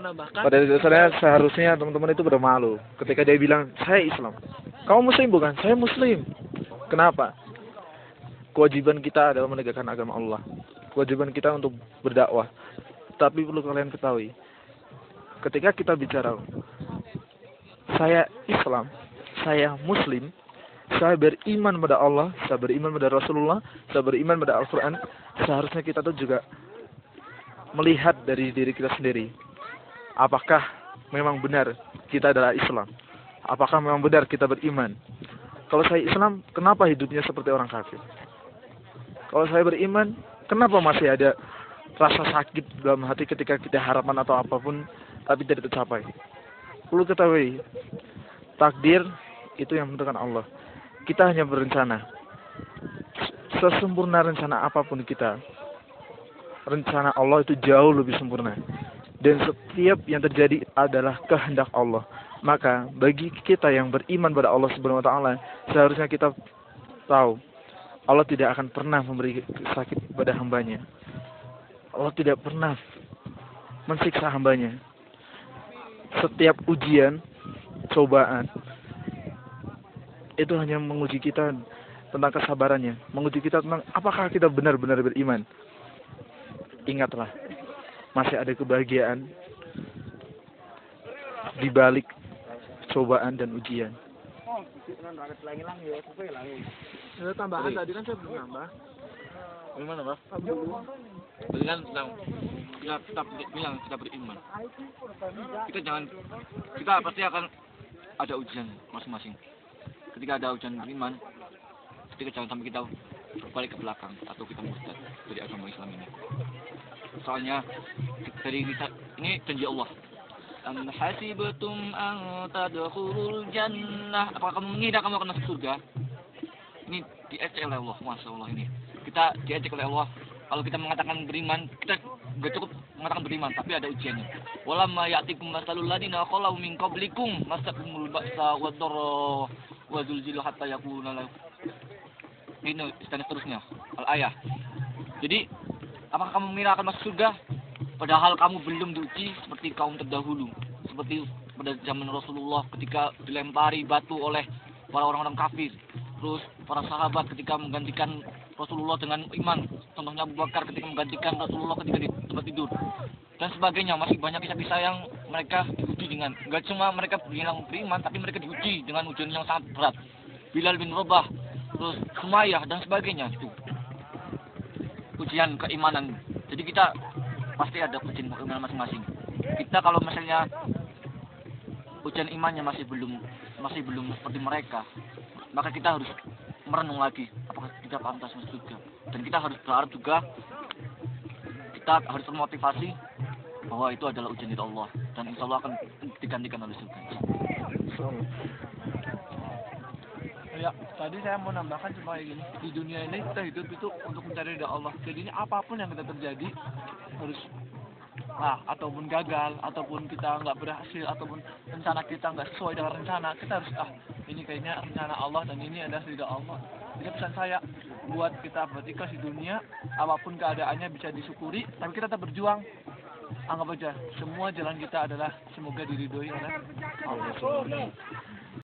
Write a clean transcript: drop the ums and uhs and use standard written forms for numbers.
menambahkan. Pada dasarnya seharusnya teman-teman itu bermalu ketika dia bilang saya Islam. Kamu Muslim bukan? Saya Muslim. Kenapa? Kewajiban kita adalah menegakkan agama Allah. Kewajiban kita untuk berdakwah. Tapi perlu kalian ketahui, ketika kita bicara saya Islam, saya Muslim, saya beriman pada Allah, saya beriman pada Rasulullah, saya beriman pada Al-Quran, seharusnya kita tuh juga melihat dari diri kita sendiri. Apakah memang benar kita adalah Islam? Apakah memang benar kita beriman? Kalau saya Islam, kenapa hidupnya seperti orang kafir? Kalau saya beriman, kenapa masih ada rasa sakit dalam hati ketika kita harapan atau apapun tapi tidak tercapai? Perlu ketahui, takdir itu yang menentukan Allah. Kita hanya berencana. Sesempurna rencana apapun kita, rencana Allah itu jauh lebih sempurna. Dan setiap yang terjadi adalah kehendak Allah. Maka bagi kita yang beriman pada Allah Subhanahu wa taala, seharusnya kita tahu Allah tidak akan pernah memberi sakit pada hambanya. Allah tidak pernah mensiksa hambanya. Setiap ujian, cobaan, itu hanya menguji kita tentang kesabarannya. Menguji kita tentang apakah kita benar-benar beriman. Ingatlah, masih ada kebahagiaan di balik cobaan dan ujian. Ada tambahan tadi kan saya belum nambah. Gimana, Pak? Tadi kan kita bilang kita beriman. Kita pasti akan ada ujian masing-masing. Ketika ada ujian beriman, ketika jangan sampai kita balik ke belakang atau kita murtad dari agama Islam ini. Soalnya dari ini janji Allah. Am hasibtum an tadkhulul jannah? Apakah kamu mengira kamu akan masuk surga? Ini diejek oleh Allah, Masya Allah ini. Kita diejek oleh Allah. Kalau kita mengatakan beriman, kita nggak cukup mengatakan beriman, tapi ada ujiannya. Walamma ya'tikum masalul ladina khalau min qablikum masakumul ba'sa wad-dharra wa zulzilu hatta yakuna ini dan seterusnya. Al-ayah. Jadi, apakah kamu mengira akan masuk surga? Padahal kamu belum diuji seperti kaum terdahulu. Seperti pada zaman Rasulullah ketika dilempari batu oleh para orang-orang kafir. Terus para sahabat ketika menggantikan Rasulullah dengan iman. Contohnya Abu Bakar ketika menggantikan Rasulullah ketika di tempat tidur. Dan sebagainya. Masih banyak kisah-kisah yang mereka diuji dengan. Gak cuma mereka bilang beriman, tapi mereka diuji dengan ujian yang sangat berat. Bilal bin Rabah, terus Sumayyah dan sebagainya. Itu ujian keimanan. Jadi kita pasti ada ujian keimanan masing-masing. Kita kalau misalnya ujian imannya masih belum seperti mereka, maka kita harus merenung lagi apakah kita pantas masuk surga. Dan kita harus berharap juga, kita harus termotivasi bahwa itu adalah ujian dari Allah dan insya Allah akan digantikan oleh surga. Ya, tadi saya mau nambahkan cuma kayak gini. Di dunia ini kita hidup itu untuk mencari ridha Allah. Jadi apapun yang kita terjadi harus ataupun gagal, ataupun kita nggak berhasil, ataupun rencana kita nggak sesuai dengan rencana, kita harus ini kayaknya rencana Allah dan ini adalah ridha Allah. Jadi pesan saya buat kita berikhlas di dunia, apapun keadaannya bisa disyukuri, tapi kita tetap berjuang. Anggap aja semua jalan kita adalah semoga diridhoi oleh Allah.